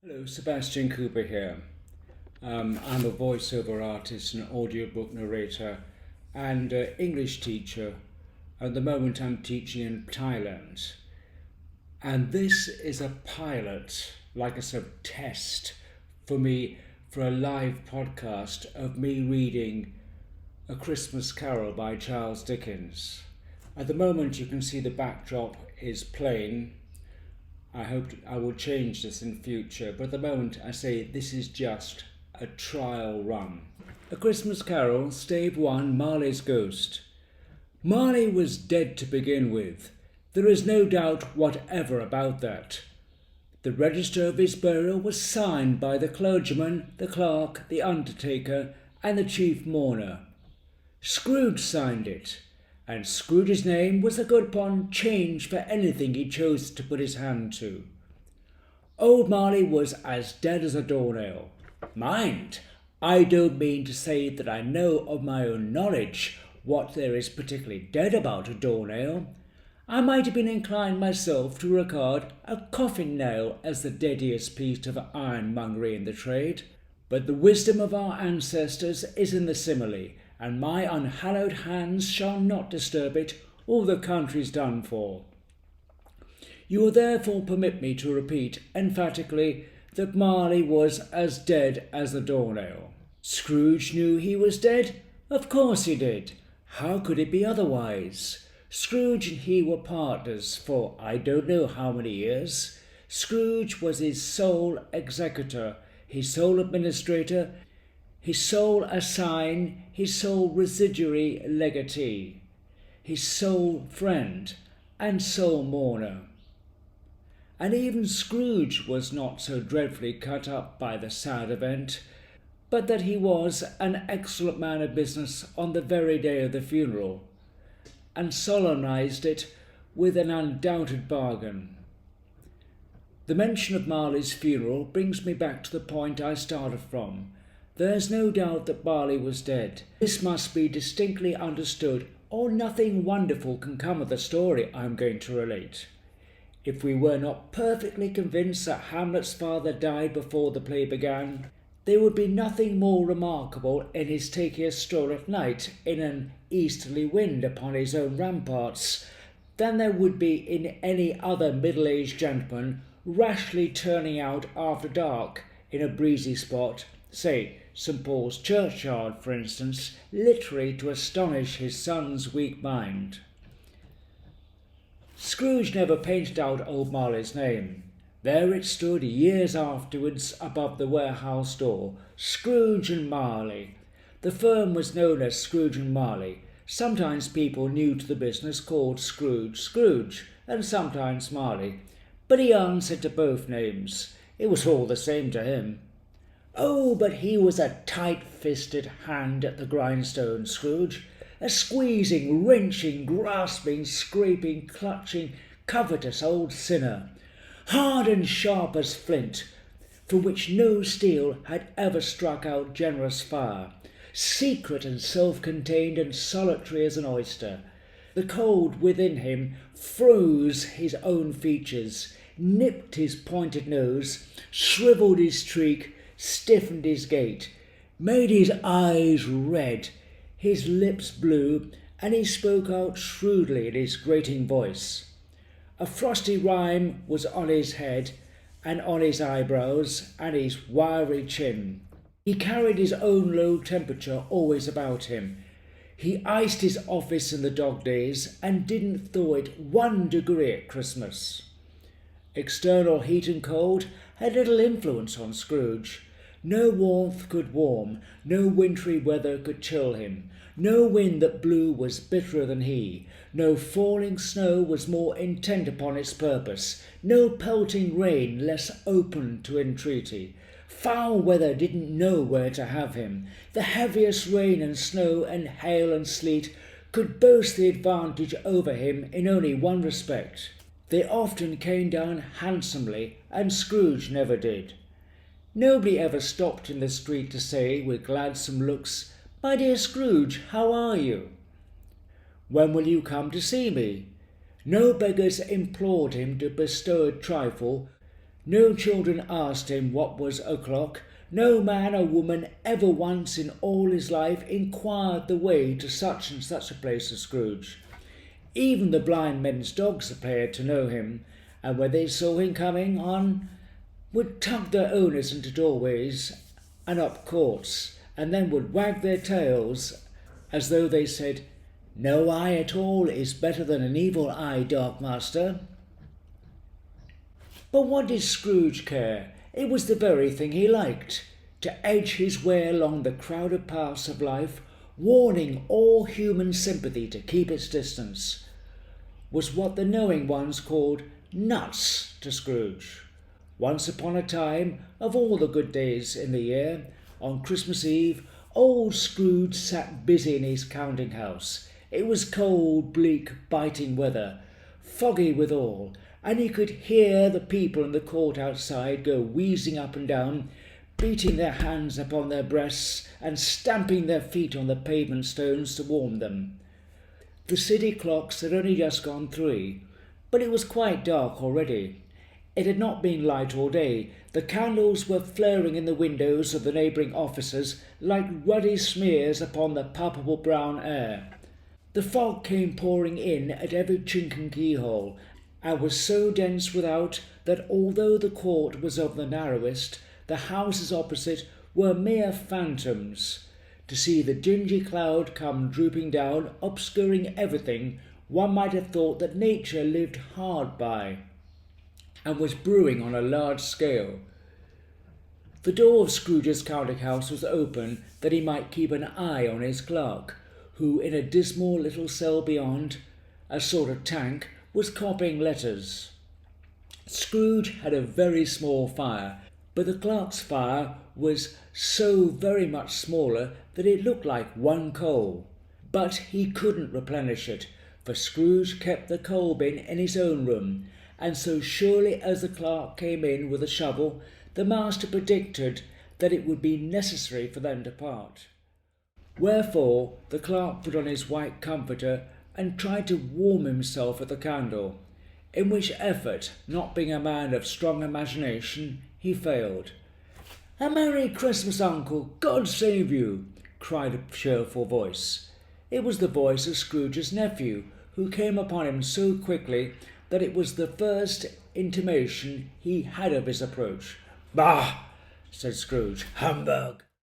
Hello, Sebastian Cooper here. I'm a voiceover artist and audiobook narrator and English teacher. At the moment, I'm teaching in Thailand. And this is a pilot, like a sort of test for me for a live podcast of me reading A Christmas Carol by Charles Dickens. At the moment, you can see the backdrop is plain. I hope I will change this in future, but at the moment I say this is just a trial run. A Christmas Carol, Stave 1, Marley's Ghost. Marley was dead to begin with. There is no doubt whatever about that. The register of his burial was signed by the clergyman, the clerk, the undertaker, and the chief mourner. Scrooge signed it, and Scrooge's name was agreed upon change for anything he chose to put his hand to. Old Marley was as dead as a doornail. Mind, I don't mean to say that I know of my own knowledge what there is particularly dead about a doornail. I might have been inclined myself to regard a coffin nail as the deadliest piece of ironmongery in the trade, but the wisdom of our ancestors is in the simile, and my unhallowed hands shall not disturb it, or the country's done for. You will therefore permit me to repeat emphatically that Marley was as dead as the doornail. Scrooge knew he was dead? Of course he did. How could it be otherwise? Scrooge and he were partners for I don't know how many years. Scrooge was his sole executor, his sole administrator, his sole assign, his sole residuary legatee, his sole friend and sole mourner. And even Scrooge was not so dreadfully cut up by the sad event, but that he was an excellent man of business on the very day of the funeral, and solemnized it with an undoubted bargain. The mention of Marley's funeral brings me back to the point I started from. There is no doubt that Marley was dead. This must be distinctly understood, or nothing wonderful can come of the story I am going to relate. If we were not perfectly convinced that Hamlet's father died before the play began, there would be nothing more remarkable in his taking a stroll at night in an easterly wind upon his own ramparts than there would be in any other middle-aged gentleman rashly turning out after dark in a breezy spot, say St. Paul's churchyard, for instance, literally to astonish his son's weak mind. Scrooge never painted out old Marley's name. There it stood years afterwards above the warehouse door, Scrooge and Marley. The firm was known as Scrooge and Marley. Sometimes people new to the business called Scrooge, and sometimes Marley. But he answered to both names. It was all the same to him. Oh, but he was a tight-fisted hand at the grindstone, Scrooge, a squeezing, wrenching, grasping, scraping, clutching, covetous old sinner, hard and sharp as flint, from which no steel had ever struck out generous fire, secret and self-contained and solitary as an oyster. The cold within him froze his own features, nipped his pointed nose, shrivelled his streak, stiffened his gait, made his eyes red, his lips blue, and he spoke out shrewdly in his grating voice. A frosty rime was on his head, and on his eyebrows, and his wiry chin. He carried his own low temperature always about him. He iced his office in the dog days, and didn't thaw it 1 degree at Christmas. External heat and cold had little influence on Scrooge. No warmth could warm, no wintry weather could chill him, no wind that blew was bitterer than he, no falling snow was more intent upon its purpose, no pelting rain less open to entreaty. Foul weather didn't know where to have him. The heaviest rain and snow and hail and sleet could boast the advantage over him in only one respect. They often came down handsomely, and Scrooge never did. Nobody ever stopped in the street to say with gladsome looks, "My dear Scrooge, how are you? When will you come to see me?" No beggars implored him to bestow a trifle, No children asked him what was o'clock. No man or woman ever once in all his life inquired the way to such and such a place as Scrooge. Even the blind men's dogs appeared to know him, and when they saw him coming on, would tug their owners into doorways and up courts, and then would wag their tails as though they said, "No eye at all is better than an evil eye, dog master." But what did Scrooge care? It was the very thing he liked, to edge his way along the crowded paths of life, warning all human sympathy to keep its distance, was what the knowing ones called nuts to Scrooge. Once upon a time, of all the good days in the year, on Christmas Eve, old Scrooge sat busy in his counting house. It was cold, bleak, biting weather, foggy withal, and he could hear the people in the court outside go wheezing up and down, beating their hands upon their breasts and stamping their feet on the pavement stones to warm them. The city clocks had only just gone 3, but it was quite dark already. It had not been light all day. The candles were flaring in the windows of the neighbouring offices like ruddy smears upon the palpable brown air. The fog came pouring in at every chink and keyhole, and was so dense without that although the court was of the narrowest, the houses opposite were mere phantoms. To see the dingy cloud come drooping down, obscuring everything, one might have thought that nature lived hard by, and was brewing on a large scale. The door of Scrooge's counting-house was open that he might keep an eye on his clerk, who in a dismal little cell beyond, a sort of tank, was copying letters. Scrooge had a very small fire, but the clerk's fire was so very much smaller that it looked like one coal. But he couldn't replenish it, for Scrooge kept the coal bin in his own room, and so surely as the clerk came in with a shovel, the master predicted that it would be necessary for them to part. Wherefore the clerk put on his white comforter and tried to warm himself at the candle, in which effort, not being a man of strong imagination, he failed. "A Merry Christmas, Uncle! God save you!" cried a cheerful voice. It was the voice of Scrooge's nephew, who came upon him so quickly that it was the first intimation he had of his approach. "Bah!" said Scrooge. "Humbug!